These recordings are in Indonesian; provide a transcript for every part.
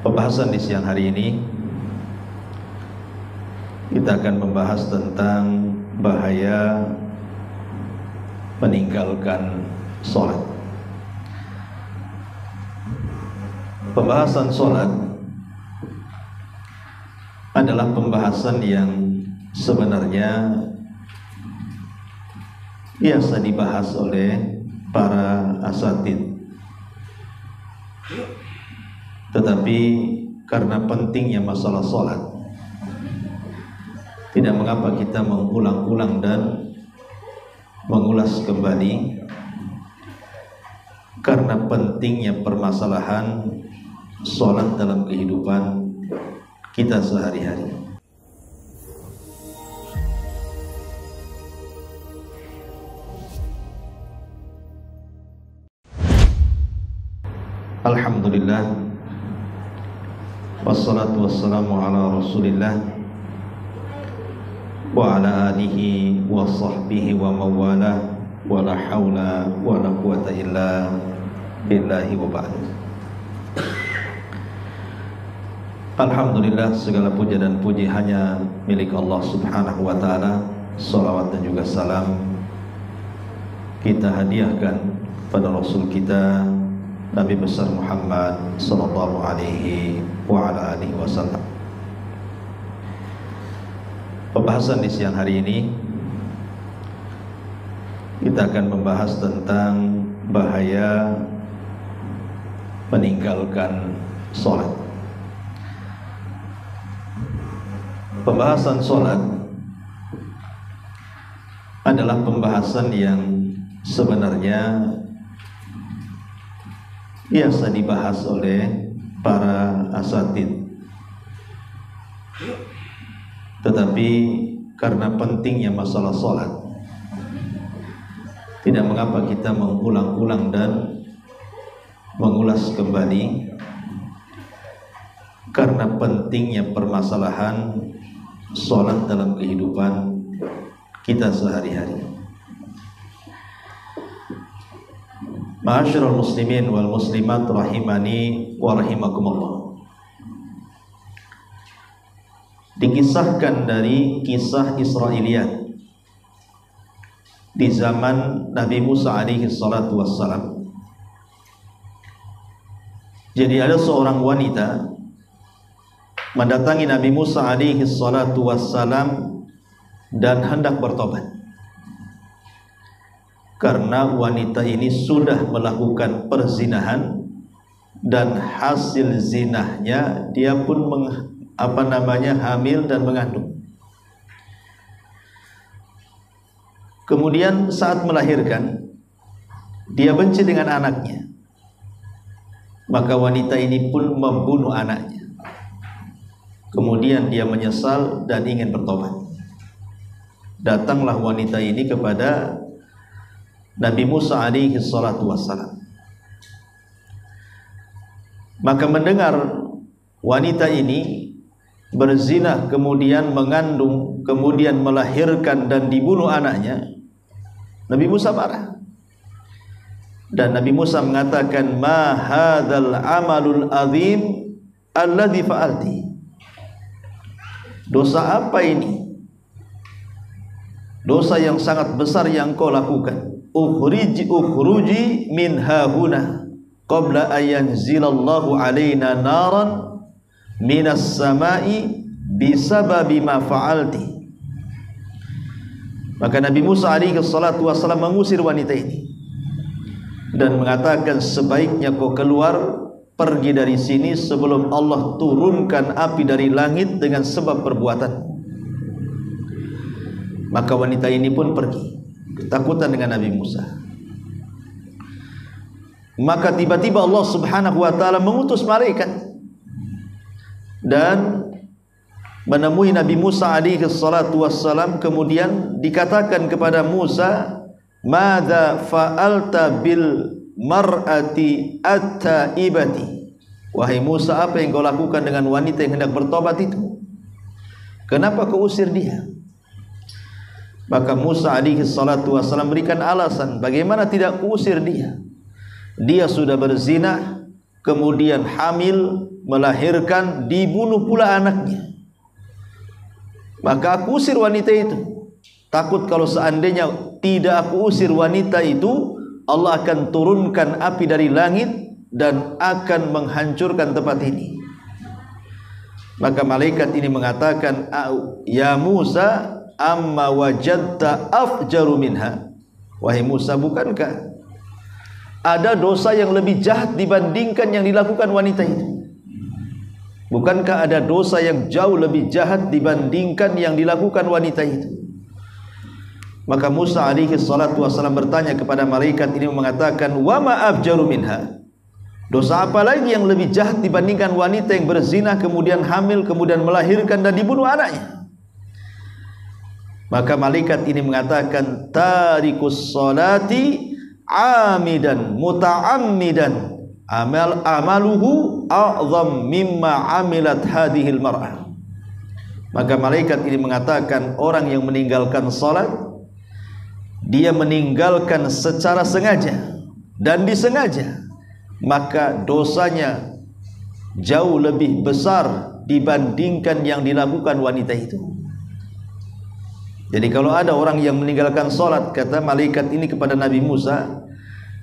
Pembahasan di siang hari ini kita akan membahas tentang bahaya meninggalkan sholat. Pembahasan sholat adalah pembahasan yang sebenarnya biasa dibahas oleh para asatidz, tetapi karena pentingnya masalah sholat, tidak mengapa kita mengulang-ulang dan mengulas kembali, karena pentingnya permasalahan sholat dalam kehidupan kita sehari-hari. Alhamdulillah, wassalatu wassalamu ala rasulillah wa ala alihi wa sahbihi wa mawalah, wa la hawla wa la quwata illa billahi wa ba'd. Alhamdulillah, segala puja dan puji hanya milik Allah subhanahu wa ta'ala. Salawat dan juga salam kita hadiahkan pada Rasul kita Nabi besar Muhammad sallallahu alaihi wa ala alihi wasallam. Pembahasan di siang hari ini kita akan membahas tentang bahaya meninggalkan sholat. Pembahasan sholat adalah pembahasan yang sebenarnya biasa dibahas oleh para asatidz, tetapi karena pentingnya masalah sholat, tidak mengapa kita mengulang-ulang dan mengulas kembali, karena pentingnya permasalahan sholat dalam kehidupan kita sehari-hari. Ma'asyiral muslimin wal muslimat rahimani wa rahimakumullah. Dikisahkan dari kisah Israiliyat di zaman Nabi Musa alaihi salatu wassalam. Jadi ada seorang wanita mendatangi Nabi Musa alaihi salatu wassalam dan hendak bertobat, karena wanita ini sudah melakukan perzinahan dan hasil zinahnya dia pun hamil dan mengandung. Kemudian saat melahirkan dia benci dengan anaknya, maka wanita ini pun membunuh anaknya. Kemudian dia menyesal dan ingin bertobat. Datanglah wanita ini kepada Nabi Musa alaihi salatu wassalam. Maka mendengar wanita ini berzina, kemudian mengandung, kemudian melahirkan dan dibunuh anaknya, Nabi Musa marah. Dan Nabi Musa mengatakan, ma hadzal amalul azim alladzi fa'alti. Dosa apa ini? Dosa yang sangat besar yang kau lakukan. Ukhruji min hahuna qabla ayanzilallahu alaina naran minas samai bisababi ma fa'alti. Maka Nabi Musa alaihi salatu wasallam mengusir wanita ini dan mengatakan, sebaiknya kau keluar, pergi dari sini sebelum Allah turunkan api dari langit dengan sebab perbuatan. Maka wanita ini pun pergi, ketakutan dengan Nabi Musa. Maka tiba-tiba Allah subhanahu wa ta'ala mengutus malaikat dan menemui Nabi Musa alaihi salatu wassalam. Kemudian dikatakan kepada Musa, madza fa'alta bil mar'ati at-taibati. Wahai Musa, apa yang kau lakukan dengan wanita yang hendak bertobat itu? Kenapa kau usir dia? Maka Musa alaihi salatu wassalam berikan alasan bagaimana tidak usir dia. Dia sudah berzina kemudian hamil, melahirkan, dibunuh pula anaknya. Maka aku usir wanita itu. Takut kalau seandainya tidak aku usir wanita itu, Allah akan turunkan api dari langit dan akan menghancurkan tempat ini. Maka malaikat ini mengatakan, ya Musa, amma wajadta afjaru minha. Wahai Musa, bukankah ada dosa yang lebih jahat dibandingkan yang dilakukan wanita itu? Bukankah ada dosa yang jauh lebih jahat dibandingkan yang dilakukan wanita itu? Maka Musa alaihi salatu wasallam bertanya kepada malaikat ini mengatakan, wa ma afjaru minha. Dosa apa lagi yang lebih jahat dibandingkan wanita yang berzina, kemudian hamil, kemudian melahirkan dan dibunuh anaknya? Maka malaikat ini mengatakan, tarikus salati amidan muta'ammidan amaluhu a'zam mimma amilat hadhil mar'ah. Maka malaikat ini mengatakan, orang yang meninggalkan salat, dia meninggalkan secara sengaja dan disengaja, maka dosanya jauh lebih besar dibandingkan yang dilakukan wanita itu. Jadi kalau ada orang yang meninggalkan salat, kata malaikat ini kepada Nabi Musa,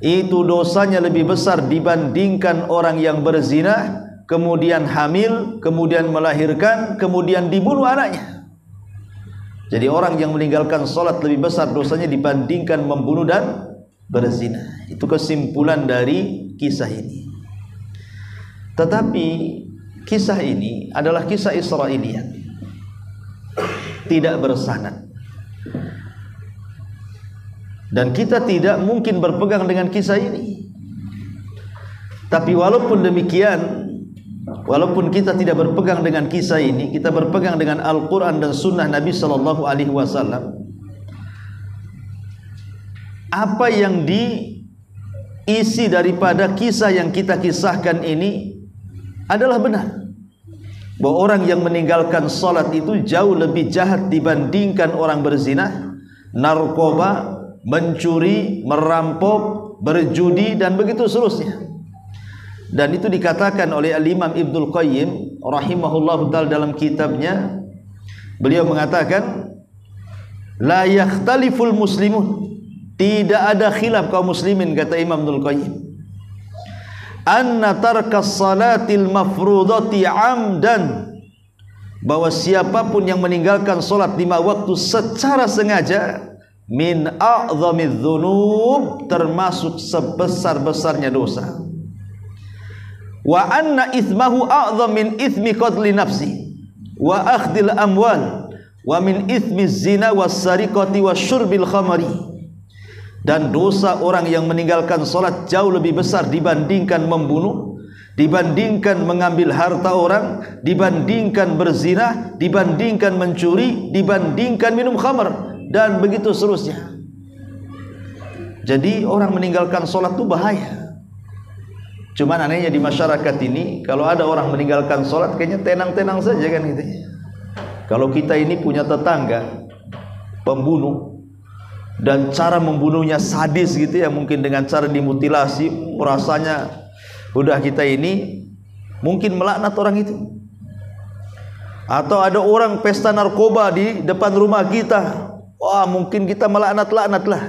itu dosanya lebih besar dibandingkan orang yang berzina, kemudian hamil, kemudian melahirkan, kemudian dibunuh anaknya. Jadi orang yang meninggalkan salat lebih besar dosanya dibandingkan membunuh dan berzina. Itu kesimpulan dari kisah ini. Tetapi kisah ini adalah kisah Israiliyat, tidak bersanad. Dan kita tidak mungkin berpegang dengan kisah ini. Tapi walaupun demikian, walaupun kita tidak berpegang dengan kisah ini, kita berpegang dengan Al-Quran dan Sunnah Nabi Sallallahu Alaihi Wasallam. Apa yang diisi daripada kisah yang kita kisahkan ini adalah benar, bahwa orang yang meninggalkan salat itu jauh lebih jahat dibandingkan orang berzina, narkoba, mencuri, merampok, berjudi, dan begitu seterusnya. Dan itu dikatakan oleh Al-Imam Ibnul Qayyim rahimahullahu ta'ala dalam kitabnya. Beliau mengatakan, la yakhtaliful muslimun, tidak ada khilaf kaum muslimin, kata Imam Ibnul Qayyim, anna tarkas salatil mafrudati amdan, bahwa siapapun yang meninggalkan salat 5 waktu secara sengaja, min a'zamiz dzunub, termasuk sebesar-besarnya dosa. Wa anna ithmahu a'zam min ithmi qatli nafsi wa akhdil amwal wa min ithmi zina was sariqati wasyurbil khamari. Dan dosa orang yang meninggalkan salat jauh lebih besar dibandingkan membunuh, dibandingkan mengambil harta orang, dibandingkan berzina, dibandingkan mencuri, dibandingkan minum khamar, dan begitu seterusnya. Jadi orang meninggalkan sholat itu bahaya. Cuman anehnya di masyarakat ini, kalau ada orang meninggalkan sholat kayaknya tenang-tenang saja kan gitu. Kalau kita ini punya tetangga pembunuh, dan cara membunuhnya sadis gitu ya, mungkin dengan cara dimutilasi, rasanya udah kita ini mungkin melaknat orang itu. Atau ada orang pesta narkoba di depan rumah kita, wah mungkin kita melaknat-laknat lah.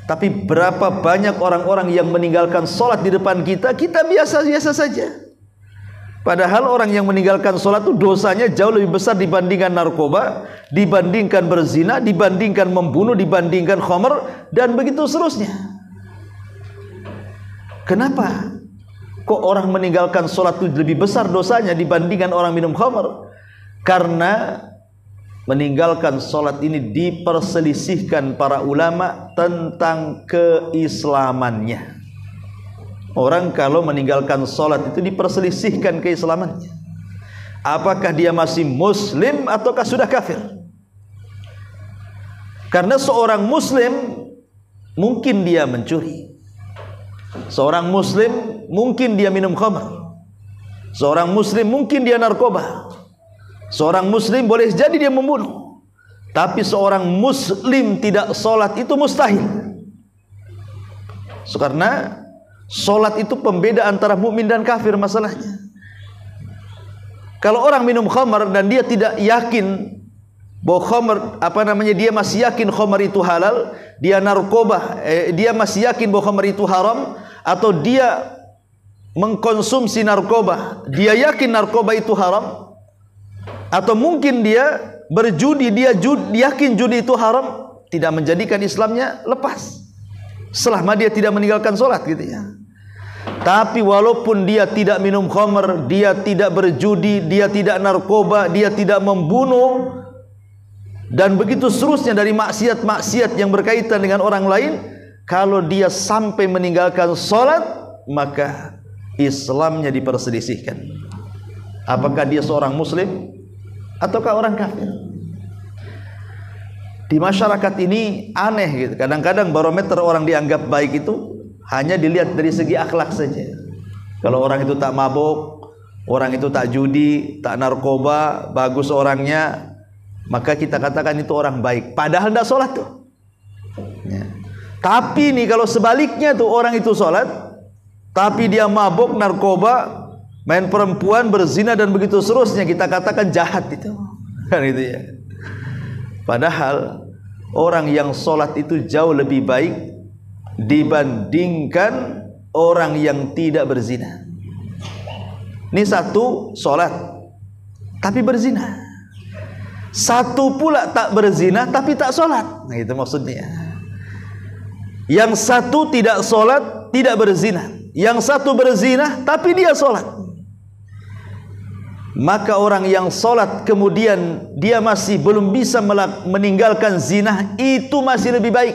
Tapi berapa banyak orang-orang yang meninggalkan sholat di depan kita, kita biasa-biasa saja. Padahal orang yang meninggalkan sholat itu dosanya jauh lebih besar dibandingkan narkoba, dibandingkan berzina, dibandingkan membunuh, dibandingkan khamar, dan begitu seterusnya. Kenapa kok orang meninggalkan sholat itu lebih besar dosanya dibandingkan orang minum khamar? Karena meninggalkan sholat ini diperselisihkan para ulama tentang keislamannya. Orang kalau meninggalkan sholat itu diperselisihkan keislamannya. Apakah dia masih muslim ataukah sudah kafir? Karena seorang muslim mungkin dia mencuri, seorang muslim mungkin dia minum khamar, seorang muslim mungkin dia narkoba, seorang muslim boleh jadi dia membunuh. Tapi seorang muslim tidak sholat itu mustahil. Karena Salat itu pembeda antara mukmin dan kafir masalahnya. Kalau orang minum khamar dan dia tidak yakin bahwa khamar, dia masih yakin khamar itu halal, dia narkoba, dia masih yakin bahwa khamar itu haram, atau dia mengkonsumsi narkoba, dia yakin narkoba itu haram, atau mungkin dia berjudi, dia yakin judi itu haram, tidak menjadikan Islamnya lepas selama dia tidak meninggalkan sholat gitu ya. Tapi walaupun dia tidak minum khamar, dia tidak berjudi, dia tidak narkoba, dia tidak membunuh, dan begitu seterusnya dari maksiat-maksiat yang berkaitan dengan orang lain, kalau dia sampai meninggalkan sholat, maka Islamnya diperselisihkan. Apakah dia seorang muslim ataukah orang kafir? Di masyarakat ini aneh gitu. Kadang-kadang barometer orang dianggap baik itu hanya dilihat dari segi akhlak saja. Kalau orang itu tak mabuk, orang itu tak judi, tak narkoba, bagus orangnya, maka kita katakan itu orang baik. Padahal tidak sholat tuh ya. Tapi nih kalau sebaliknya tuh, orang itu sholat tapi dia mabuk, narkoba, main perempuan, berzina dan begitu seterusnya, kita katakan jahat itu kan itu ya. Padahal orang yang sholat itu jauh lebih baik dibandingkan orang yang tidak berzina. Ini satu sholat tapi berzina, satu pula tak berzina tapi tak sholat. Nah itu maksudnya. Yang satu tidak sholat, tidak berzina, yang satu berzina tapi dia sholat. Maka orang yang sholat kemudian dia masih belum bisa meninggalkan zina, itu masih lebih baik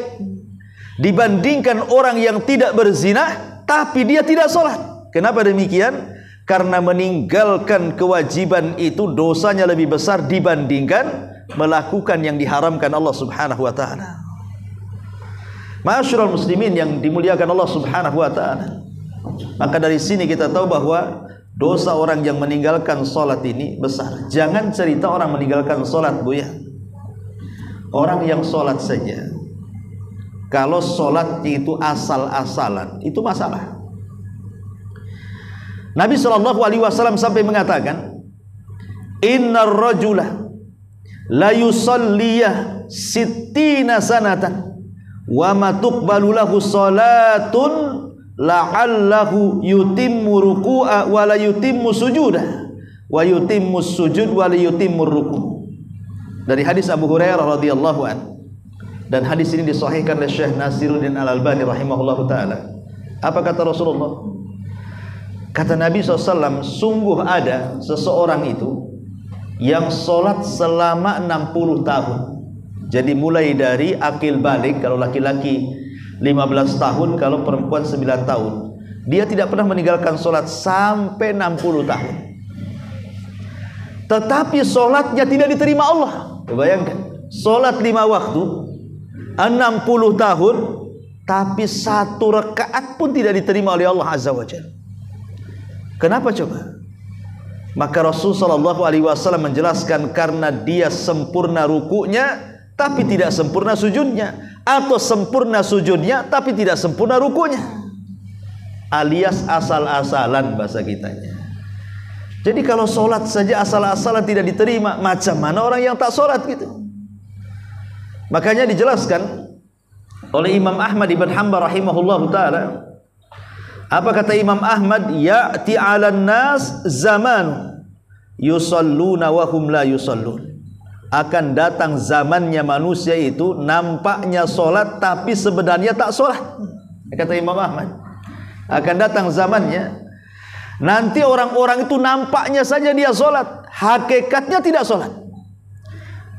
dibandingkan orang yang tidak berzina tapi dia tidak sholat. Kenapa demikian? Karena meninggalkan kewajiban itu dosanya lebih besar dibandingkan melakukan yang diharamkan Allah subhanahu wa ta'ala. Ma'asyiral muslimin yang dimuliakan Allah subhanahu wa ta'ala, maka dari sini kita tahu bahwa dosa orang yang meninggalkan sholat ini besar. Jangan cerita orang meninggalkan sholat, Bu ya. Orang yang sholat saja, kalau sholatnya itu asal-asalan, itu masalah. Nabi SAW sampai mengatakan, Innar rajula la yusalliyah sittina sanatan wa ma tuqbalu lahu salatun la'allahu yutimmu ruku'a wa la yutimmu sujudah wa yutimmu sujud wa la yutimmu ruku'. Dari hadis Abu Hurairah radhiyallahu an, dan hadis ini disahihkan oleh Syekh Nasiruddin Al-Albani rahimahullahu taala. Apa kata Rasulullah? Kata Nabi SAW, sungguh ada seseorang itu yang sholat selama 60 tahun. Jadi mulai dari akil balik, kalau laki-laki 15 tahun, kalau perempuan 9 tahun. Dia tidak pernah meninggalkan sholat sampai 60 tahun. Tetapi sholatnya tidak diterima Allah. Bayangkan, sholat 5 waktu 60 tahun, tapi 1 rakaat pun tidak diterima oleh Allah Azza wa Jalla. Kenapa coba? Maka Rasulullah SAW menjelaskan, karena dia sempurna rukunya tapi tidak sempurna sujudnya, atau sempurna sujudnya tapi tidak sempurna rukunya, alias asal-asalan bahasa kitanya. Jadi kalau sholat saja asal-asalan tidak diterima, macam mana orang yang tak sholat gitu? Makanya dijelaskan oleh Imam Ahmad ibn Hanbal rahimahullahu ta'ala. Apa kata Imam Ahmad? Ya'ti 'alan nas zaman yusalluna wa hum la yusallun. Akan datang zamannya manusia itu nampaknya sholat tapi sebenarnya tak sholat. Kata Imam Ahmad, akan datang zamannya nanti orang-orang itu nampaknya saja dia sholat, hakikatnya tidak sholat.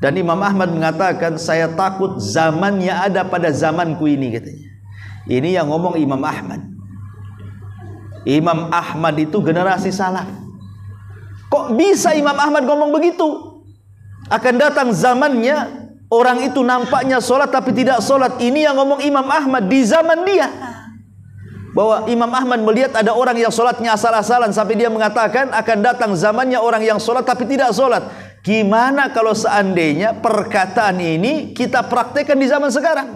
Dan Imam Ahmad mengatakan, saya takut zamannya ada pada zamanku ini, katanya. Ini yang ngomong Imam Ahmad. Imam Ahmad itu generasi salaf. Kok bisa Imam Ahmad ngomong begitu? Akan datang zamannya orang itu nampaknya sholat tapi tidak sholat. Ini yang ngomong Imam Ahmad di zaman dia. Bahwa Imam Ahmad melihat ada orang yang sholatnya asal-asalan, sampai dia mengatakan akan datang zamannya orang yang sholat tapi tidak sholat. Gimana kalau seandainya perkataan ini kita praktekkan di zaman sekarang?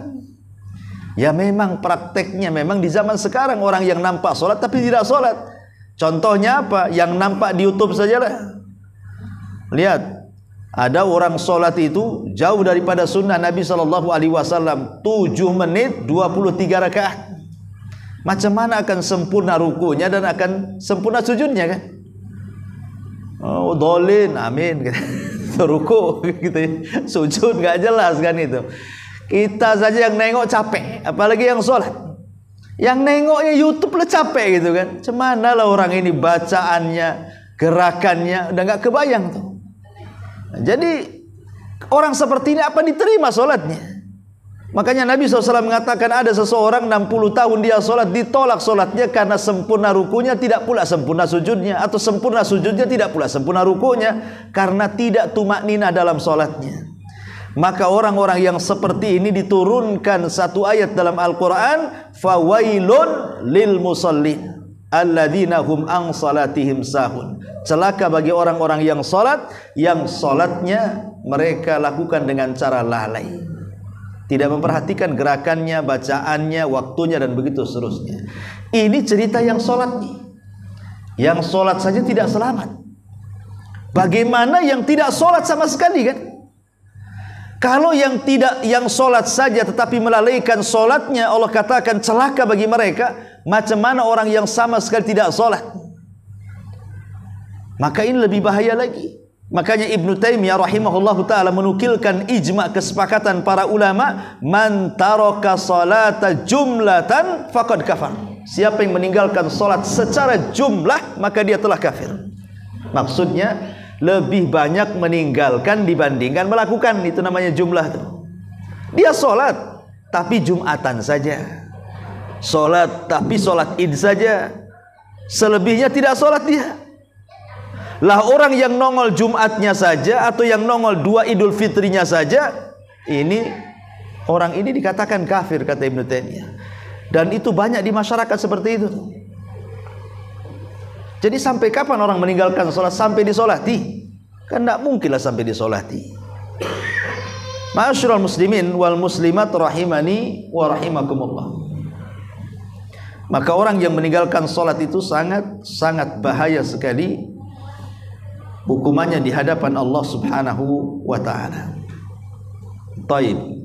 Ya memang prakteknya memang di zaman sekarang orang yang nampak sholat tapi tidak sholat. Contohnya apa? Yang nampak di YouTube sajalah. Lihat, ada orang sholat itu jauh daripada sunnah Nabi SAW, 7 menit 23 rakaat. Macam mana akan sempurna rukunya dan akan sempurna sujudnya kan? Oh, dolin, amin. Ruku gitu, sujud nggak jelas kan itu. Kita saja yang nengok capek, apalagi yang sholat. Yang nengoknya YouTube lah capek gitu kan. Cemana lah orang ini bacaannya, gerakannya udah nggak kebayang tuh. Nah, jadi orang seperti ini apa diterima sholatnya? Makanya Nabi SAW mengatakan ada seseorang 60 tahun dia sholat, ditolak sholatnya karena sempurna rukunya tidak pula sempurna sujudnya, atau sempurna sujudnya tidak pula sempurna rukunya, karena tidak tumaknina dalam sholatnya. Maka orang-orang yang seperti ini diturunkan satu ayat dalam Al-Quran, fawailun lil musallin alladzina hum an salatihim sahun. Celaka bagi orang-orang yang sholat, yang sholatnya mereka lakukan dengan cara lalai, tidak memperhatikan gerakannya, bacaannya, waktunya, dan begitu seterusnya. Ini cerita yang sholat nih. Yang sholat saja tidak selamat. Bagaimana yang tidak sholat sama sekali kan? Kalau yang sholat saja tetapi melalaikan sholatnya, Allah katakan celaka bagi mereka. Macam mana orang yang sama sekali tidak sholat? Maka ini lebih bahaya lagi. Makanya Ibnu Taimiyah rahimahullahu ta'ala menukilkan ijma' kesepakatan para ulama, man taraka salata jumlatan faqad kafar. Siapa yang meninggalkan salat secara jumlah maka dia telah kafir. Maksudnya lebih banyak meninggalkan dibandingkan melakukan, itu namanya jumlah itu. Dia salat tapi Jumatan saja, salat tapi salat Id saja, selebihnya tidak salat dia. Lah orang yang nongol Jumatnya saja atau yang nongol 2 Idul Fitrinya saja, ini orang ini dikatakan kafir kata Ibnu Taimiyah. Dan itu banyak di masyarakat seperti itu. Jadi sampai kapan orang meninggalkan sholat? Sampai disolati? Kan tidak mungkinlah sampai disolati. Ma'asyiral muslimin wal muslimat rahimani wa rahimakumullah. Maka orang yang meninggalkan sholat itu sangat bahaya sekali hukumannya di hadapan Allah Subhanahu wa ta'ala. Taib.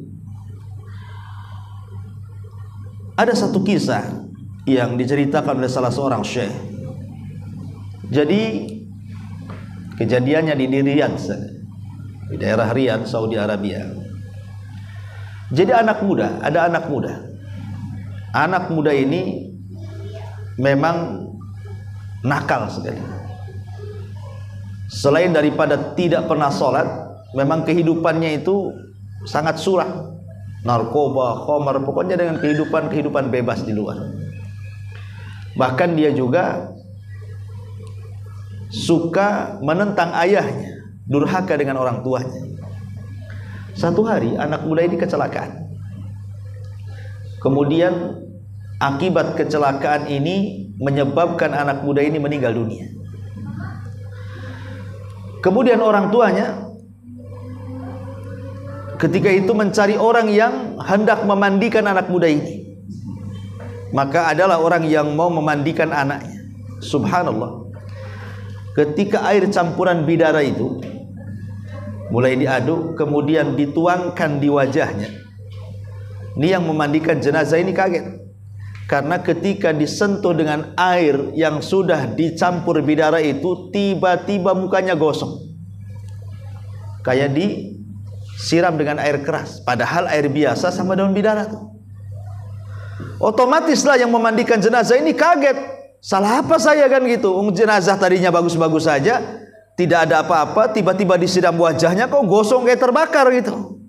Ada satu kisah yang diceritakan oleh salah seorang syekh. Jadi kejadiannya di Riyadh, di daerah Riyadh, Saudi Arabia. Jadi ada anak muda. Anak muda ini memang nakal sekali. Selain daripada tidak pernah sholat, memang kehidupannya itu sangat suram, narkoba, khamar, pokoknya dengan kehidupan bebas di luar. Bahkan dia juga suka menentang ayahnya, durhaka dengan orang tuanya. Satu hari anak muda ini kecelakaan. Kemudian akibat kecelakaan ini menyebabkan anak muda ini meninggal dunia. Kemudian orang tuanya ketika itu mencari orang yang hendak memandikan anak muda ini. Maka adalah orang yang mau memandikan anaknya. Subhanallah. Ketika air campuran bidara itu mulai diaduk, kemudian dituangkan di wajahnya, ini yang memandikan jenazah ini kaget. Karena ketika disentuh dengan air yang sudah dicampur bidara itu, tiba-tiba mukanya gosong, kayak disiram dengan air keras, padahal air biasa sama daun bidara tuh. Otomatislah yang memandikan jenazah ini kaget, salah apa saya kan gitu. Jenazah tadinya bagus-bagus saja, tidak ada apa-apa, tiba-tiba disiram wajahnya kok gosong kayak terbakar gitu.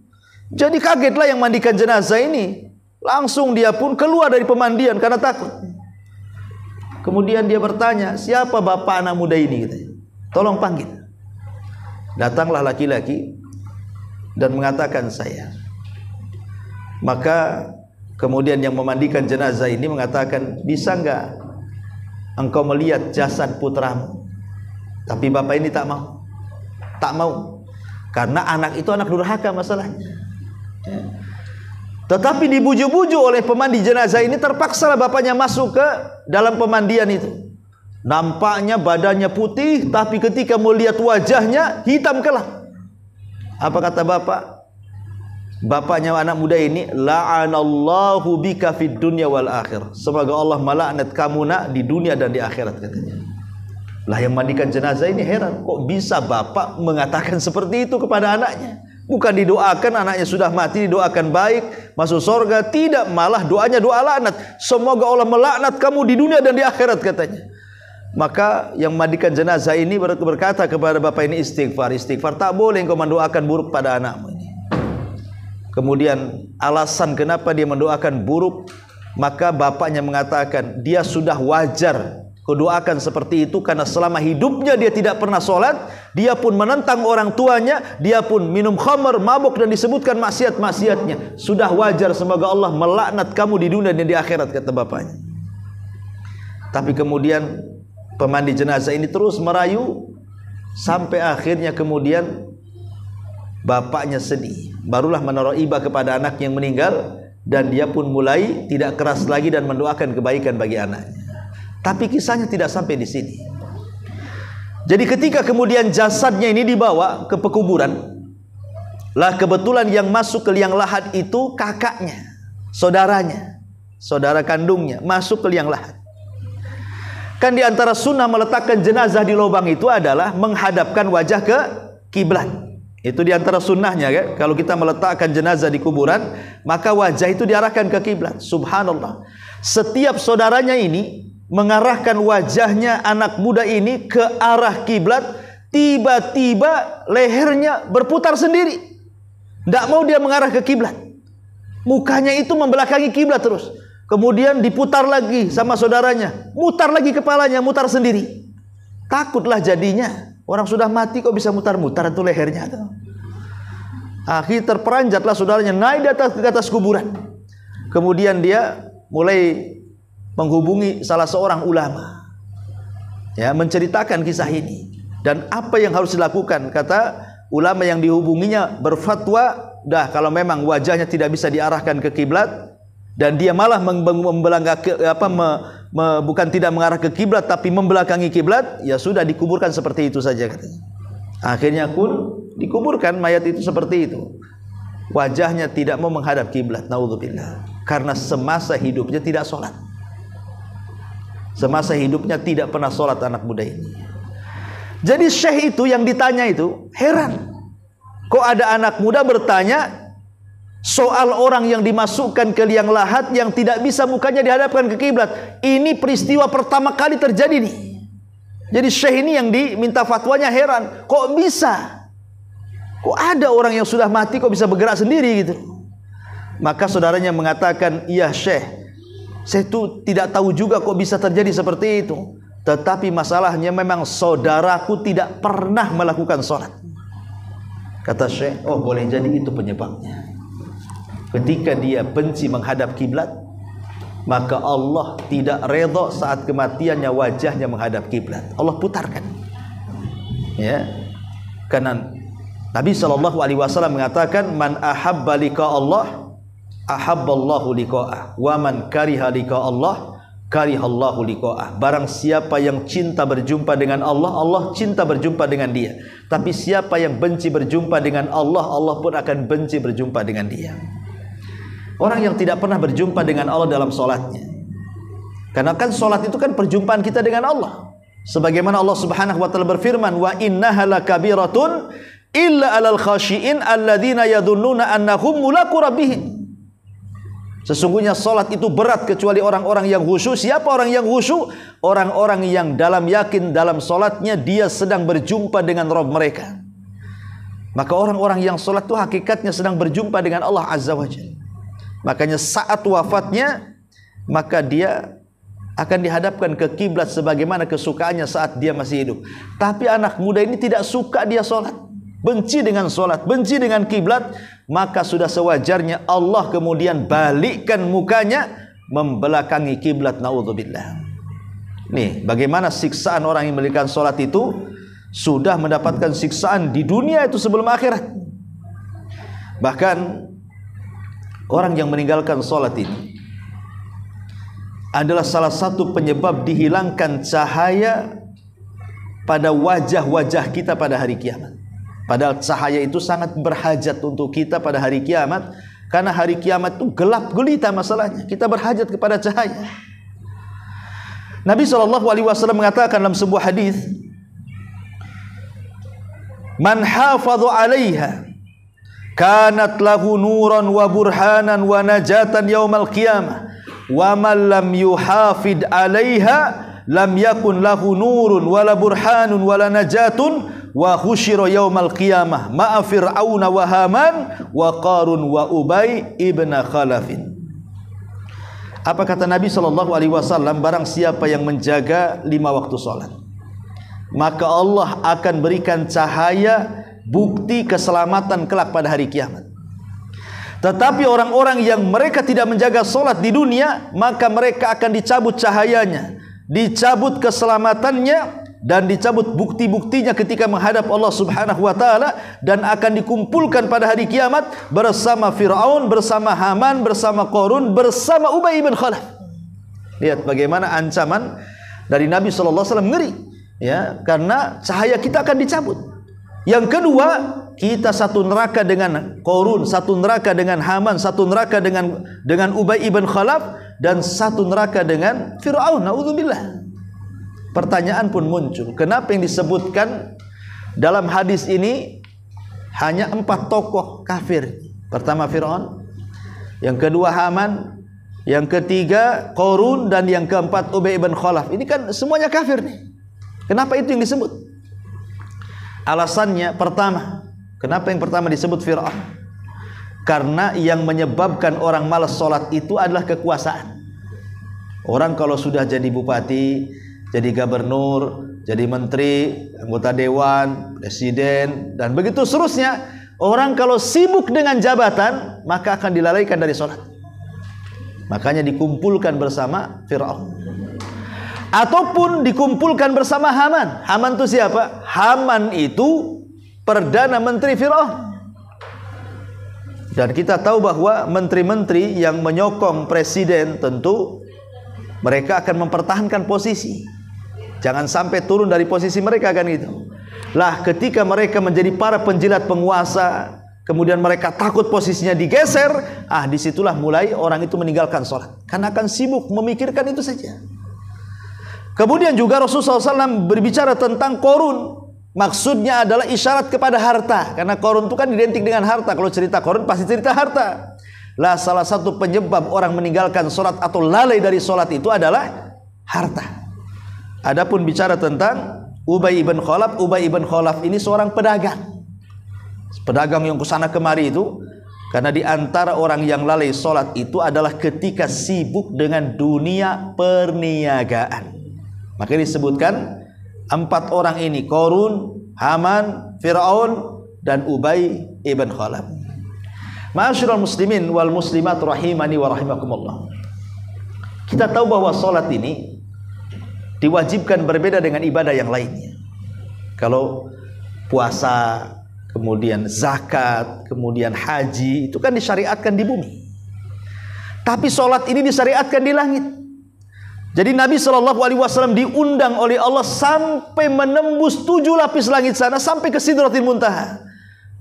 Jadi kagetlah yang mandikan jenazah ini. Langsung dia pun keluar dari pemandian karena takut. Kemudian dia bertanya, siapa bapak anak muda ini? Gitu. Tolong panggil. Datanglah laki-laki dan mengatakan saya. Maka kemudian yang memandikan jenazah ini mengatakan, bisa enggak engkau melihat jasad putramu? Tapi bapak ini tak mau. Tak mau. Karena anak itu anak durhaka masalahnya. Tetapi dibujuk-bujuk oleh pemandi jenazah ini, terpaksalah bapaknya masuk ke dalam pemandian itu. Nampaknya badannya putih, tapi ketika melihat wajahnya hitam kelam. Apa kata bapak? Bapaknya anak muda ini, la'anallahu bika fid dunya wal akhir. Semoga Allah melaknat kamu nak di dunia dan di akhirat, katanya. Lah yang mandikan jenazah ini heran, kok bisa bapak mengatakan seperti itu kepada anaknya? Bukan didoakan anaknya sudah mati, didoakan baik, masuk surga, tidak, malah doanya doa laknat. Semoga Allah melaknat kamu di dunia dan di akhirat, katanya. Maka yang mandikan jenazah ini berkata kepada bapak ini, istighfar, istighfar, tak boleh engkau mendoakan buruk pada anakmu ini. Kemudian alasan kenapa dia mendoakan buruk, maka bapaknya mengatakan dia sudah wajar kudoakan seperti itu, karena selama hidupnya dia tidak pernah sholat, dia pun menentang orang tuanya, dia pun minum khamar, mabuk, dan disebutkan maksiat-maksiatnya. Sudah wajar, semoga Allah melaknat kamu di dunia dan di akhirat, kata bapaknya. Tapi kemudian pemandi jenazah ini terus merayu, sampai akhirnya kemudian bapaknya sedih. Barulah menaruh iba kepada anak yang meninggal, dan dia pun mulai tidak keras lagi dan mendoakan kebaikan bagi anaknya. Tapi kisahnya tidak sampai di sini. Jadi ketika kemudian jasadnya ini dibawa ke pekuburan, lah kebetulan yang masuk ke liang lahat itu kakaknya, saudaranya, saudara kandungnya masuk ke liang lahat. Kan di antara sunnah meletakkan jenazah di lubang itu adalah menghadapkan wajah ke kiblat. Itu di antara sunnahnya, kan? Kalau kita meletakkan jenazah di kuburan, maka wajah itu diarahkan ke kiblat. Subhanallah. Setiap saudaranya ini mengarahkan wajahnya anak muda ini ke arah kiblat, tiba-tiba lehernya berputar sendiri. Tidak mau dia mengarah ke kiblat. Mukanya itu membelakangi kiblat terus. Kemudian diputar lagi sama saudaranya, mutar lagi kepalanya, mutar sendiri. Takutlah jadinya. Orang sudah mati kok bisa mutar-mutar itu lehernya tuh. Akhirnya terperanjatlah saudaranya naik ke atas kuburan. Kemudian dia mulai menghubungi salah seorang ulama, ya, menceritakan kisah ini dan apa yang harus dilakukan. Kata ulama yang dihubunginya berfatwa, dah kalau memang wajahnya tidak bisa diarahkan ke kiblat dan dia malah bukan tidak mengarah ke kiblat tapi membelakangi kiblat, ya sudah dikuburkan seperti itu saja, katanya. Akhirnya pun dikuburkan mayat itu seperti itu. Wajahnya tidak mau menghadap kiblat, naudzubillah, karena semasa hidupnya tidak sholat. Semasa hidupnya tidak pernah sholat anak muda ini. Jadi syekh itu yang ditanya itu heran, kok ada anak muda bertanya soal orang yang dimasukkan ke liang lahat yang tidak bisa mukanya dihadapkan ke kiblat. Ini peristiwa pertama kali terjadi nih. Jadi syekh ini yang diminta fatwanya heran, kok bisa? Kok ada orang yang sudah mati kok bisa bergerak sendiri gitu? Maka saudaranya mengatakan, iya syekh, saya itu tidak tahu juga kok bisa terjadi seperti itu. Tetapi masalahnya memang saudaraku tidak pernah melakukan sholat. Kata syekh, oh boleh jadi itu penyebabnya. Ketika dia benci menghadap kiblat, maka Allah tidak redha saat kematiannya wajahnya menghadap kiblat. Allah putarkan. Ya. Karena Nabi SAW mengatakan, man ahabba liqa Allah ahabballahu liqa'ah, wa man kariha liqa Allah karihallahu liqa'ah. Barang siapa yang cinta berjumpa dengan Allah, Allah cinta berjumpa dengan dia. Tapi siapa yang benci berjumpa dengan Allah, Allah pun akan benci berjumpa dengan dia. Orang yang tidak pernah berjumpa dengan Allah dalam sholatnya, karena kan sholat itu kan perjumpaan kita dengan Allah. Sebagaimana Allah Subhanahu wa ta'ala berfirman, wa innaha lakabiratun illa alal khashiin alladzina yadhunnuna annahum mulaqu rabbihim. Sesungguhnya sholat itu berat kecuali orang-orang yang khusyuk. Siapa orang yang khusyuk? Orang-orang yang dalam yakin dalam sholatnya dia sedang berjumpa dengan Rabb mereka. Maka orang-orang yang sholat itu hakikatnya sedang berjumpa dengan Allah Azza wa Jalla. Makanya saat wafatnya, maka dia akan dihadapkan ke kiblat sebagaimana kesukaannya saat dia masih hidup. Tapi anak muda ini tidak suka dia sholat, benci dengan sholat, benci dengan kiblat. Maka sudah sewajarnya Allah kemudian balikkan mukanya membelakangi kiblat, naudzubillah. Nih bagaimana siksaan orang yang meninggalkan sholat itu, sudah mendapatkan siksaan di dunia itu sebelum akhirat. Bahkan orang yang meninggalkan sholat ini adalah salah satu penyebab dihilangkan cahaya pada wajah-wajah kita pada hari kiamat. Padahal cahaya itu sangat berhajat untuk kita pada hari kiamat, karena hari kiamat itu gelap gulita masalahnya. Kita berhajat kepada cahaya. Nabi SAW mengatakan dalam sebuah hadis, "Man hafadhu 'alaiha kanat lahu nuran wa burhanan wa najatan yaumal qiyamah wa man lam yuhafid 'alaiha lam yakun lahu nurun wala burhanun wala najatun wa khusyira yaumal qiyamah ma'a fir'auna wa haman wa qarun wa ubay ibn khalafin." Apa kata Nabi SAW? Barang siapa yang menjaga 5 waktu salat, maka Allah akan berikan cahaya bukti keselamatan kelak pada hari kiamat. Tetapi orang-orang yang mereka tidak menjaga solat di dunia, maka mereka akan dicabut cahayanya, dicabut keselamatannya, dan dicabut bukti-buktinya ketika menghadap Allah Subhanahu wa taala, dan akan dikumpulkan pada hari kiamat bersama Fir'aun, bersama Haman, bersama Qarun, bersama Ubay bin Khalaf. Lihat bagaimana ancaman dari Nabi SAW, ngeri ya, karena cahaya kita akan dicabut. Yang kedua, kita satu neraka dengan Qarun, satu neraka dengan Haman, satu neraka dengan Ubay ibn Khalaf, dan satu neraka dengan Fir'aun. Na'udzubillah. Pertanyaan pun muncul, kenapa yang disebutkan dalam hadis ini hanya 4 tokoh kafir? Pertama Fir'aun, yang kedua Haman, yang ketiga Qarun, dan yang keempat Ubay ibn Khalaf. Ini kan semuanya kafir nih. Kenapa itu yang disebut? Alasannya pertama, kenapa yang pertama disebut Fir'aun? Karena yang menyebabkan orang malas sholat itu adalah kekuasaan. Orang kalau sudah jadi bupati, jadi gubernur, jadi menteri, anggota dewan, presiden, dan begitu seterusnya, orang kalau sibuk dengan jabatan, maka akan dilalaikan dari sholat. Makanya dikumpulkan bersama Fir'aun, ataupun dikumpulkan bersama Haman. Haman itu siapa? Haman itu Perdana Menteri Fir'aun. Dan kita tahu bahwa menteri-menteri yang menyokong presiden tentu mereka akan mempertahankan posisi, jangan sampai turun dari posisi mereka, kan gitu. Lah ketika mereka menjadi para penjilat penguasa, kemudian mereka takut posisinya digeser, disitulah mulai orang itu meninggalkan sholat, karena akan sibuk memikirkan itu saja. Kemudian juga Rasulullah SAW berbicara tentang Qarun. Maksudnya adalah isyarat kepada harta, karena Qarun itu kan identik dengan harta. Kalau cerita Qarun pasti cerita harta. Lah salah satu penyebab orang meninggalkan sholat atau lalai dari sholat itu adalah harta. Adapun bicara tentang Ubay ibn Khalaf, Ubay ibn Khalaf ini seorang pedagang. Pedagang yang kesana kemari itu, karena di antara orang yang lalai sholat itu adalah ketika sibuk dengan dunia perniagaan. Maka disebutkan 4 orang ini, Qarun, Haman, Fir'aun, dan Ubay ibn Khalaf. Ma'asyiral muslimin wal muslimat rahimani wa rahimakumullah. Kita tahu bahwa sholat ini diwajibkan berbeda dengan ibadah yang lainnya. Kalau puasa, kemudian zakat, kemudian haji, itu kan disyariatkan di bumi. Tapi sholat ini disyariatkan di langit. Jadi Nabi SAW diundang oleh Allah sampai menembus 7 lapis langit sana, sampai ke Sidratil Muntaha.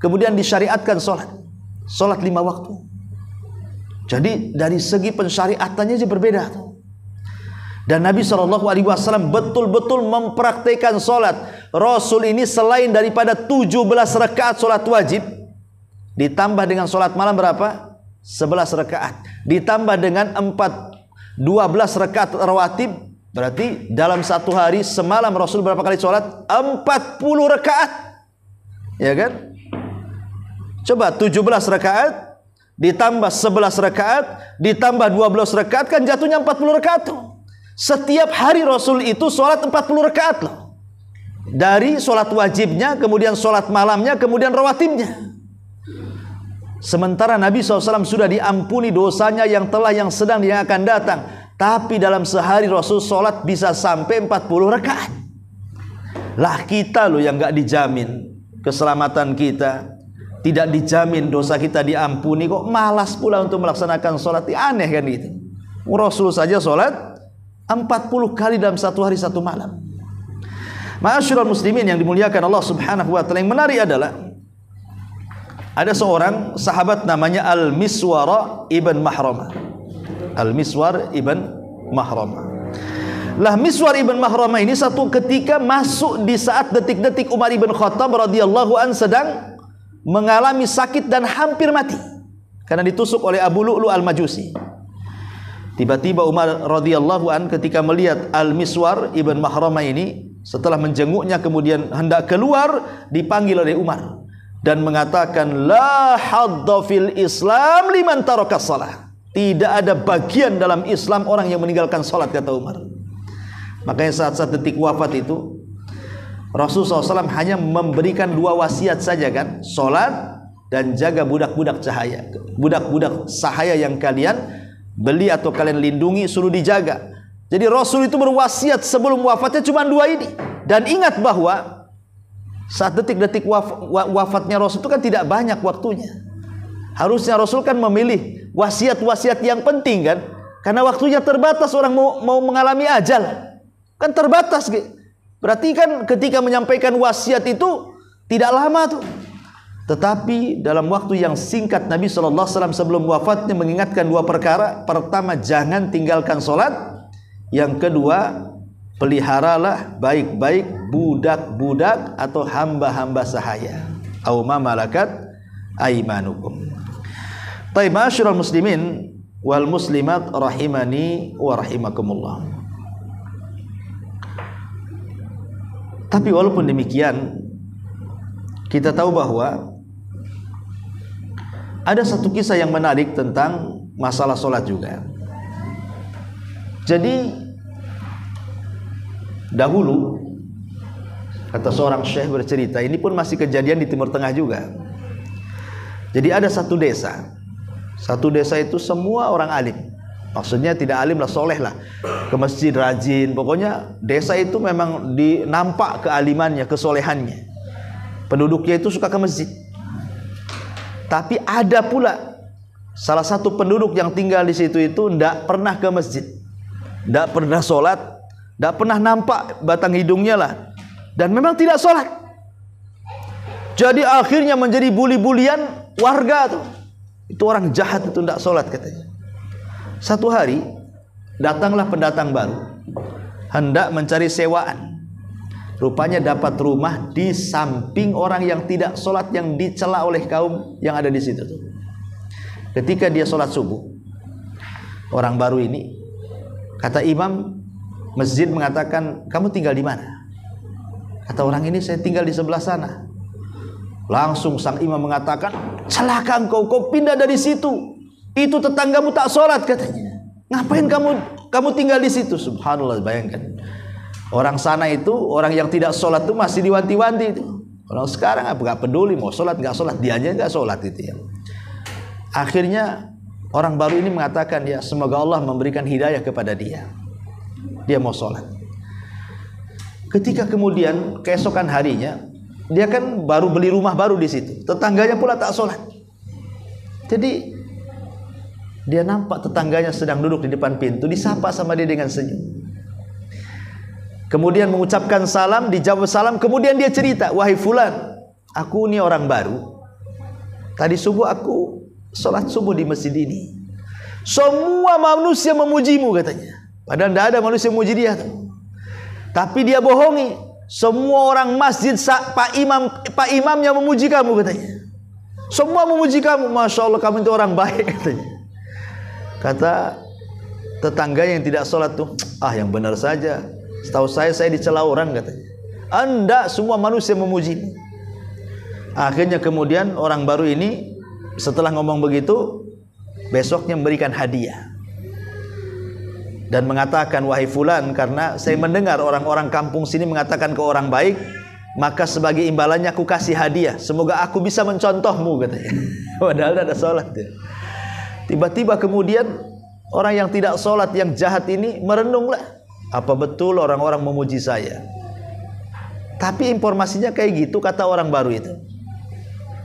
Kemudian disyariatkan sholat 5 waktu. Jadi dari segi pensyariatannya aja berbeda. Dan Nabi SAW betul-betul mempraktikkan sholat. Rasul ini selain daripada 17 rakaat sholat wajib, ditambah dengan sholat malam berapa? 11 rakaat. Ditambah dengan 12 rakaat rawatib, berarti dalam satu hari semalam Rasul berapa kali sholat? 40 rakaat, ya kan? Coba 17 rakaat ditambah 11 rakaat ditambah 12 rakaat, kan jatuhnya 40 rakaat tuh. Setiap hari Rasul itu sholat 40 rakaat loh. Dari sholat wajibnya, kemudian sholat malamnya, kemudian rawatibnya. Sementara Nabi SAW sudah diampuni dosanya yang telah, yang sedang, yang akan datang. Tapi dalam sehari Rasul sholat bisa sampai 40 rakaat. Lah kita loh yang gak dijamin keselamatan kita, tidak dijamin dosa kita diampuni, kok malas pula untuk melaksanakan sholat? Aneh kan gitu. Rasul saja sholat 40 kali dalam satu hari satu malam. Ma'asyiral muslimin yang dimuliakan Allah Subhanahu wa taala, yang menarik adalah ada seorang sahabat namanya Al-Miswar ibn Mahramah. Al-Miswar ibn Mahramah. Lah Miswar ibn Mahramah ini satu ketika masuk di saat detik-detik Umar ibn Khattab radhiyallahu an sedang mengalami sakit dan hampir mati karena ditusuk oleh Abu Lu'lu al-Majusi. Tiba-tiba Umar radhiyallahu an ketika melihat Al-Miswar ibn Mahramah ini, setelah menjenguknya kemudian hendak keluar, dipanggil oleh Umar dan mengatakan, la hadda fil Islam liman taraka shalah. Tidak ada bagian dalam Islam orang yang meninggalkan salat, kata Umar. Makanya saat-saat detik wafat itu Rasulullah SAW hanya memberikan 2 wasiat saja kan, salat dan jaga budak-budak cahaya, budak-budak sahaya yang kalian beli atau kalian lindungi, suruh dijaga. Jadi Rasul itu berwasiat sebelum wafatnya cuma 2 ini. Dan ingat bahwa saat detik-detik wafatnya Rasul itu kan tidak banyak waktunya. Harusnya Rasul kan memilih wasiat-wasiat yang penting kan, karena waktunya terbatas. Orang mau mengalami ajal kan terbatas. Berarti kan ketika menyampaikan wasiat itu tidak lama tuh. Tetapi dalam waktu yang singkat Nabi SAW sebelum wafatnya mengingatkan 2 perkara. Pertama, jangan tinggalkan sholat. Yang kedua, peliharalah baik-baik budak-budak atau hamba-hamba sahaya, au ma malakat aimanukum. Taib, ma'asyiral muslimin wal muslimat rahimani wa rahimakumullah. Tapi walaupun demikian, kita tahu bahwa ada satu kisah yang menarik tentang masalah sholat juga. Jadi dahulu, kata seorang syekh bercerita, ini pun masih kejadian di Timur Tengah juga. Jadi ada satu desa. Satu desa itu semua orang alim. Maksudnya tidak alim lah, soleh lah, ke masjid rajin. Pokoknya desa itu memang dinampak kealimannya, kesolehannya. Penduduknya itu suka ke masjid. Tapi ada pula salah satu penduduk yang tinggal di situ itu tidak pernah ke masjid, tidak pernah sholat, tidak pernah nampak batang hidungnya lah, dan memang tidak sholat. Jadi akhirnya menjadi buli-bulian warga tuh. Itu orang jahat itu tidak sholat katanya. Satu hari datanglah pendatang baru, hendak mencari sewaan. Rupanya dapat rumah di samping orang yang tidak sholat, yang dicela oleh kaum yang ada di situ tuh. Ketika dia sholat subuh, orang baru ini, kata imam masjid mengatakan, kamu tinggal di mana? Kata orang ini, saya tinggal di sebelah sana. Langsung sang imam mengatakan, celaka engkau, kau pindah dari situ. Itu tetanggamu tak sholat katanya. Ngapain kamu tinggal di situ? Subhanallah, bayangkan. Orang sana itu, orang yang tidak sholat itu masih diwanti-wanti itu. Orang sekarang nggak peduli mau sholat nggak sholat, dianya nggak sholat itu ya. Akhirnya orang baru ini mengatakan, ya semoga Allah memberikan hidayah kepada dia. Dia mau sholat. Ketika kemudian keesokan harinya, dia kan baru beli rumah baru di situ. Tetangganya pula tak sholat. Jadi dia nampak tetangganya sedang duduk di depan pintu, disapa sama dia dengan senyum. Kemudian mengucapkan salam, dijawab salam. Kemudian dia cerita, wahai fulan, aku ini orang baru. Tadi subuh aku sholat subuh di masjid ini. Semua manusia memujimu katanya. Padahal tidak ada manusia memuji dia. Tapi dia bohongi. Semua orang masjid, pak imamnya memuji kamu katanya. Semua memuji kamu. Masya Allah, kamu itu orang baik katanya. Kata tetangga yang tidak sholat tuh, yang benar saja. Setahu saya dicela orang katanya. Anda semua manusia memuji. Akhirnya kemudian orang baru ini setelah ngomong begitu, besoknya memberikan hadiah dan mengatakan, wahai fulan, karena saya mendengar orang-orang kampung sini mengatakan ke orang baik, maka sebagai imbalannya aku kasih hadiah. Semoga aku bisa mencontohmu katanya. Padahal ada sholat ya. Tiba-tiba kemudian orang yang tidak sholat, yang jahat ini merenunglah, apa betul orang-orang memuji saya? Tapi informasinya kayak gitu, kata orang baru itu.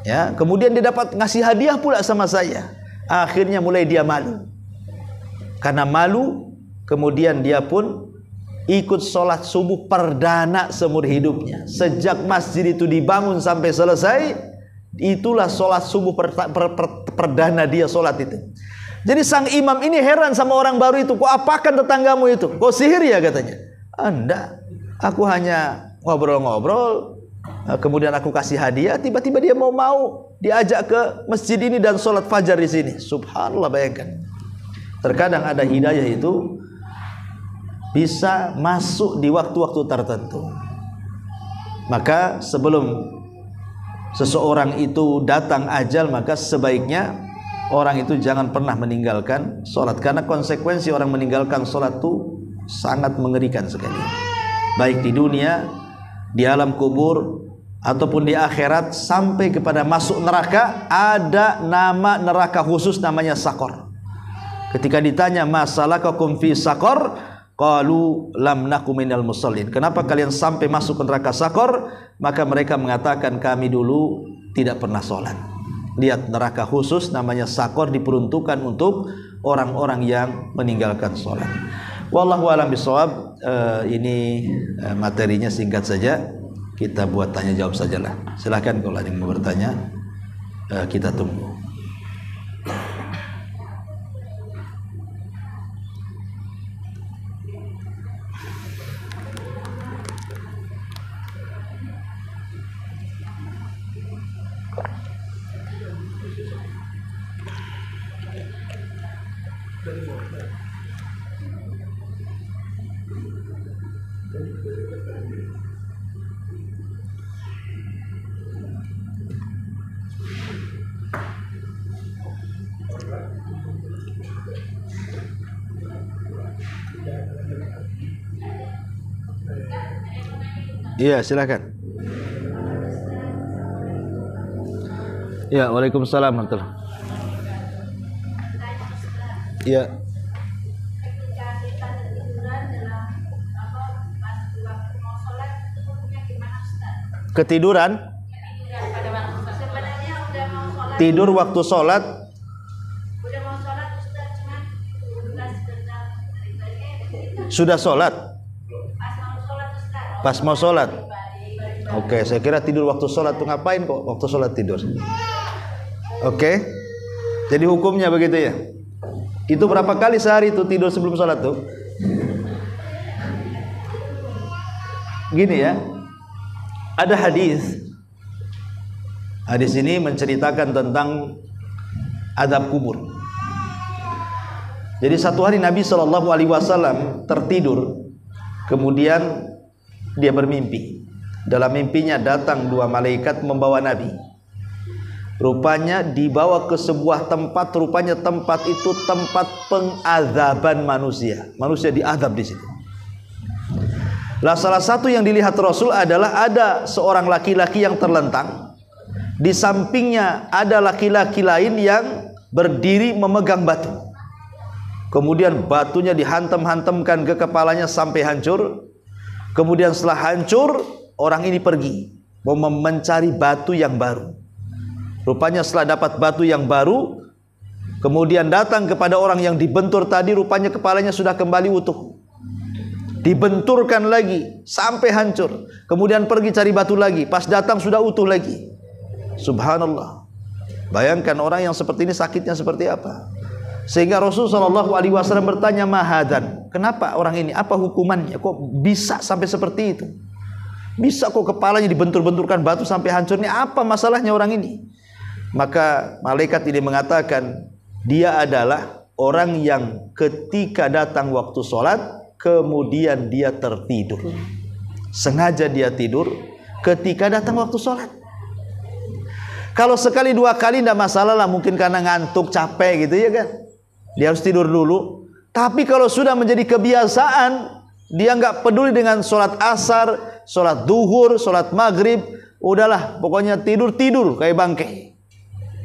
Ya, kemudian dia dapat ngasih hadiah pula sama saya. Akhirnya mulai dia malu. Karena malu, kemudian dia pun ikut sholat subuh perdana seumur hidupnya. Sejak masjid itu dibangun sampai selesai, itulah sholat subuh perdana dia sholat itu. Jadi sang imam ini heran sama orang baru itu. Kok apakan tetanggamu itu? Kok sihir ya katanya? Enggak, aku hanya ngobrol-ngobrol, kemudian aku kasih hadiah. Tiba-tiba dia mau diajak ke masjid ini dan sholat fajar di sini. Subhanallah, bayangkan. Terkadang ada hidayah itu bisa masuk di waktu-waktu tertentu. Maka sebelum seseorang itu datang ajal, maka sebaiknya orang itu jangan pernah meninggalkan sholat. Karena konsekuensi orang meninggalkan sholat itu sangat mengerikan sekali. Baik di dunia, di alam kubur, ataupun di akhirat, sampai kepada masuk neraka. Ada nama neraka khusus namanya Sakor. Ketika ditanya masalakakum fi Sakor, qalu lam naku minal musallin. Kenapa kalian sampai masuk ke neraka Sakor? Maka mereka mengatakan kami dulu tidak pernah sholat. Lihat, neraka khusus namanya Sakor diperuntukkan untuk orang-orang yang meninggalkan sholat. Wallahu a'lam bishawab. Ini materinya singkat saja. Kita buat tanya jawab sajalah. Silakan kalau ada yang mau bertanya, kita tunggu. Iya, silakan. Ya, waalaikumsalam warahmatullahi. Iya. Ketiduran? Tidur waktu sholat? Sudah sholat? Pas mau sholat. Oke, saya kira tidur waktu sholat tuh ngapain kok waktu sholat tidur? Oke, jadi hukumnya begitu ya. Itu berapa kali sehari tuh tidur sebelum sholat tuh? Gini ya, ada hadis. Hadis ini menceritakan tentang azab kubur. Jadi satu hari Nabi SAW tertidur, kemudian dia bermimpi. Dalam mimpinya datang dua malaikat membawa Nabi. Rupanya dibawa ke sebuah tempat. Rupanya tempat itu tempat pengazaban manusia. Manusia diazab di situ. Lah salah satu yang dilihat Rasul adalah ada seorang laki-laki yang terlentang. Di sampingnya ada laki-laki lain yang berdiri memegang batu. Kemudian batunya dihantam-hantamkan ke kepalanya sampai hancur. Kemudian setelah hancur, orang ini pergi mau mencari batu yang baru. Rupanya setelah dapat batu yang baru, kemudian datang kepada orang yang dibentur tadi. Rupanya kepalanya sudah kembali utuh. Dibenturkan lagi sampai hancur. Kemudian pergi cari batu lagi. Pas datang sudah utuh lagi. Subhanallah. Bayangkan orang yang seperti ini sakitnya seperti apa. Sehingga Rasulullah SAW bertanya, mahadan, kenapa orang ini, apa hukumannya, kok bisa sampai seperti itu? Bisa kok kepalanya dibentur-benturkan batu sampai hancur, ini apa masalahnya orang ini? Maka malaikat ini mengatakan, dia adalah orang yang ketika datang waktu sholat, kemudian dia tertidur. Sengaja dia tidur ketika datang waktu sholat. Kalau sekali dua kali tidak masalah lah, mungkin karena ngantuk, capek gitu ya kan. Dia harus tidur dulu. Tapi kalau sudah menjadi kebiasaan, dia nggak peduli dengan sholat asar, sholat duhur, sholat maghrib, udahlah pokoknya tidur kayak bangkai.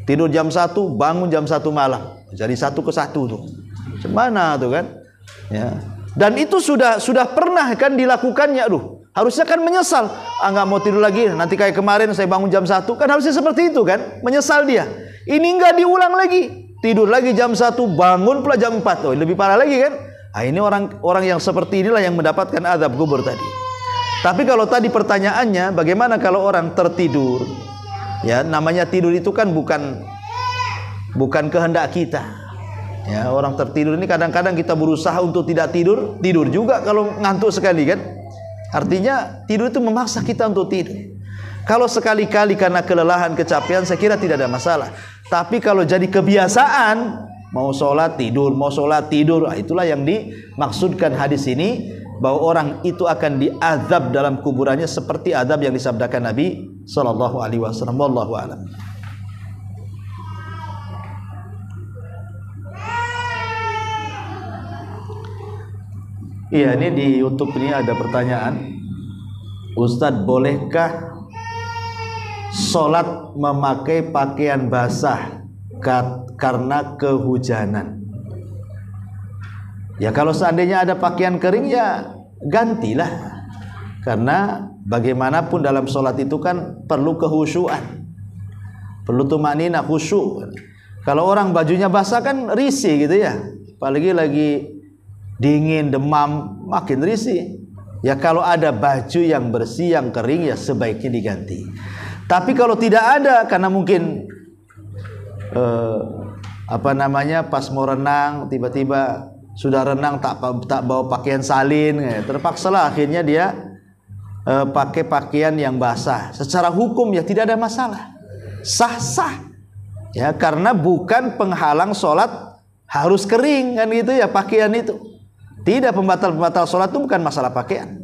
Tidur jam 1, bangun jam 1 malam. Jadi 1 ke 1 tuh. Gimana tuh kan? Ya. Dan itu sudah pernah kan dilakukannya. Aduh, Harusnya kan menyesal. Nggak mau tidur lagi, nanti kayak kemarin saya bangun jam 1. Kan harusnya seperti itu kan, menyesal dia. Ini nggak diulang lagi, tidur lagi jam 1, bangun pula jam 4. Oh, lebih parah lagi kan. Ini orang yang seperti inilah yang mendapatkan azab kubur tadi. Tapi kalau tadi pertanyaannya, bagaimana kalau orang tertidur? Ya, namanya tidur itu kan bukan kehendak kita. Ya, orang tertidur ini kadang-kadang kita berusaha untuk tidak tidur, tidur juga kalau ngantuk sekali kan. Artinya tidur itu memaksa kita untuk tidur. Kalau sekali-kali karena kelelahan, kecapean, saya kira tidak ada masalah. Tapi kalau jadi kebiasaan, mau sholat tidur, mau sholat tidur, itulah yang dimaksudkan hadis ini, bahwa orang itu akan diazab dalam kuburannya seperti azab yang disabdakan Nabi sallallahu alaihi wasallam. Wallahu a'lam. Iya, ini di YouTube ini ada pertanyaan. Ustadz, bolehkah sholat memakai pakaian basah karena kehujanan? Ya, kalau seandainya ada pakaian kering ya gantilah. Karena bagaimanapun dalam sholat itu kan perlu kehusyuan, perlu tumanina, khusyuk. Kalau orang bajunya basah kan risih gitu ya, apalagi lagi dingin, demam, makin risih. Ya kalau ada baju yang bersih, yang kering, ya sebaiknya diganti. Tapi kalau tidak ada, karena mungkin pas mau renang tiba-tiba sudah renang tak bawa pakaian salin, terpaksalah akhirnya dia pakai pakaian yang basah. Secara hukum ya tidak ada masalah, sah-sah. Ya karena bukan penghalang sholat harus kering kan gitu ya pakaian itu. Tidak, pembatal sholat itu bukan masalah pakaian.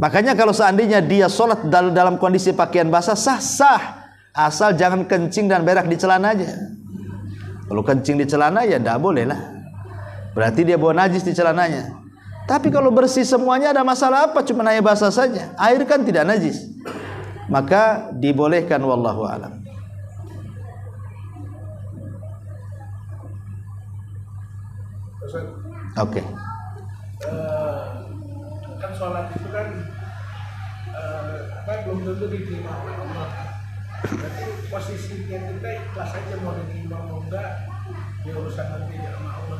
Makanya kalau seandainya dia sholat dalam kondisi pakaian basah, sah-sah, asal jangan kencing dan berak di celana aja. Kalau kencing di celana ya tidak boleh lah, berarti dia bawa najis di celananya. Tapi kalau bersih semuanya, ada masalah apa? Cuma hanya basah saja, air kan tidak najis, maka dibolehkan. Wallahu a'lam. Oke. Kan sholat itu kan belum tentu diterima oleh Allah. Berarti posisinya kita ikhlas saja mau diterima mau enggak, di urusan nanti sama Allah.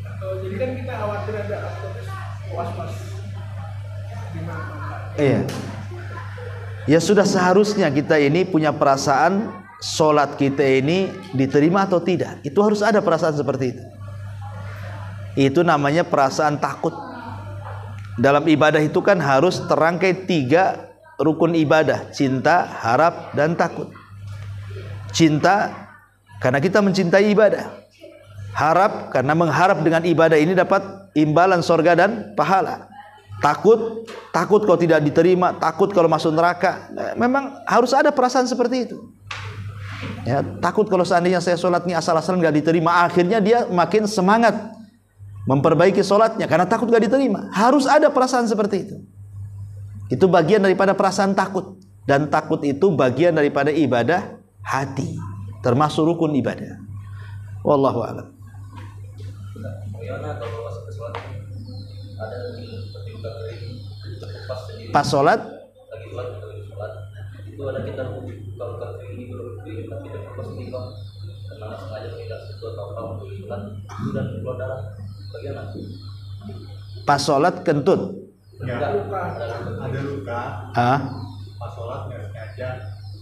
Atau jadi kan kita khawatir ada was-was di mana. Iya. Ya sudah seharusnya kita ini punya perasaan sholat kita ini diterima atau tidak. Itu harus ada perasaan seperti itu. Itu namanya perasaan takut. Dalam ibadah itu kan harus terangkai 3 rukun ibadah: cinta, harap, dan takut. Cinta karena kita mencintai ibadah. Harap karena mengharap dengan ibadah ini dapat imbalan surga dan pahala. Takut kalau tidak diterima, takut kalau masuk neraka. Memang harus ada perasaan seperti itu. Ya, takut kalau seandainya saya sholat ini asal-asalan nggak diterima, akhirnya dia makin semangat memperbaiki sholatnya karena takut gak diterima. Harus ada perasaan seperti itu. Itu bagian daripada perasaan takut. Dan takut itu bagian daripada ibadah hati, termasuk rukun ibadah. Wallahu a'lam. Pas sholat itu ada kita kalau ini belum tidak pas tiba karena sengaja tidak sesuatu atau sholat sudah keluar darah. Pas sholat kentut ya, ada luka. Pas sholat nggak sengaja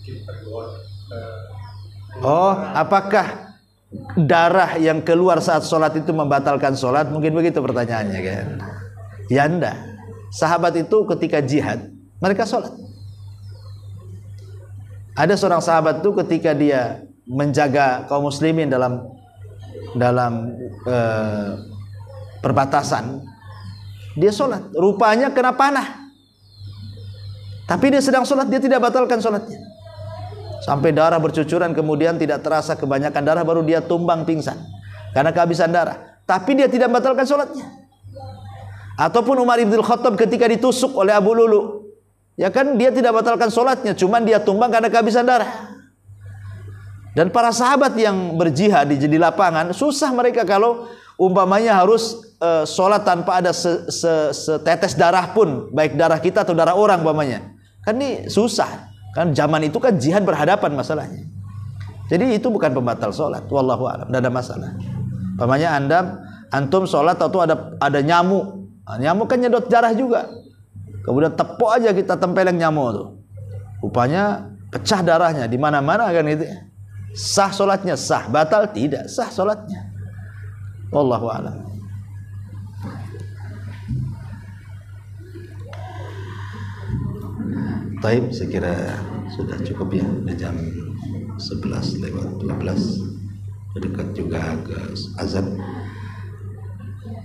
tergores. Oh, apakah darah yang keluar saat sholat itu membatalkan sholat? Mungkin begitu pertanyaannya kan? Ya enggak. Sahabat itu ketika jihad mereka sholat. Ada seorang sahabat itu ketika dia menjaga kaum muslimin dalam perbatasan, dia sholat, rupanya kena panah, tapi dia sedang sholat, dia tidak batalkan sholatnya sampai darah bercucuran, kemudian tidak terasa kebanyakan darah, baru dia tumbang pingsan karena kehabisan darah, tapi dia tidak batalkan sholatnya. Ataupun Umar ibn Khattab ketika ditusuk oleh Abu Lulu, ya kan dia tidak batalkan sholatnya, cuman dia tumbang karena kehabisan darah. Dan para sahabat yang berjihad di lapangan, susah mereka kalau umpamanya harus sholat tanpa ada setetes darah pun, baik darah kita atau darah orang umpamanya. Kan ini susah. Kan zaman itu kan jihad berhadapan masalahnya. Jadi itu bukan pembatal sholat. Wallahu a'lam, tidak ada masalah. Umpamanya antum sholat atau ada nyamuk. Nah, nyamuk kan nyedot darah juga. Kemudian tepuk aja kita tempeleng nyamuk tuh. Rupanya pecah darahnya di mana-mana kan itu. Sah sholatnya, sah. Batal tidak, sah sholatnya. Wallahu a'lam. Taib, saya kira sudah cukup ya. Udah jam 11:12. Dekat juga ke azan.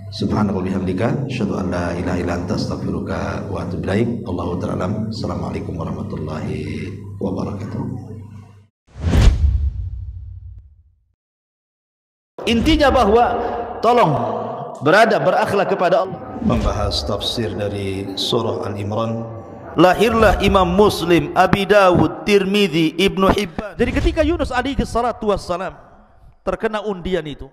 Subhanallah bihamdika, asyhadu an la ilaha illa anta, astaghfiruka wa atubu ilaik. Allahu ta'ala. Assalamualaikum warahmatullahi wabarakatuh. Intinya bahwa tolong berakhlak kepada Allah. Membahas tafsir dari surah Al-Imran. Lahirlah Imam Muslim, Abi Dawud, Tirmidzi, Ibnu Hibban. Jadi ketika Yunus alaihi salatu wassalam terkena undian itu,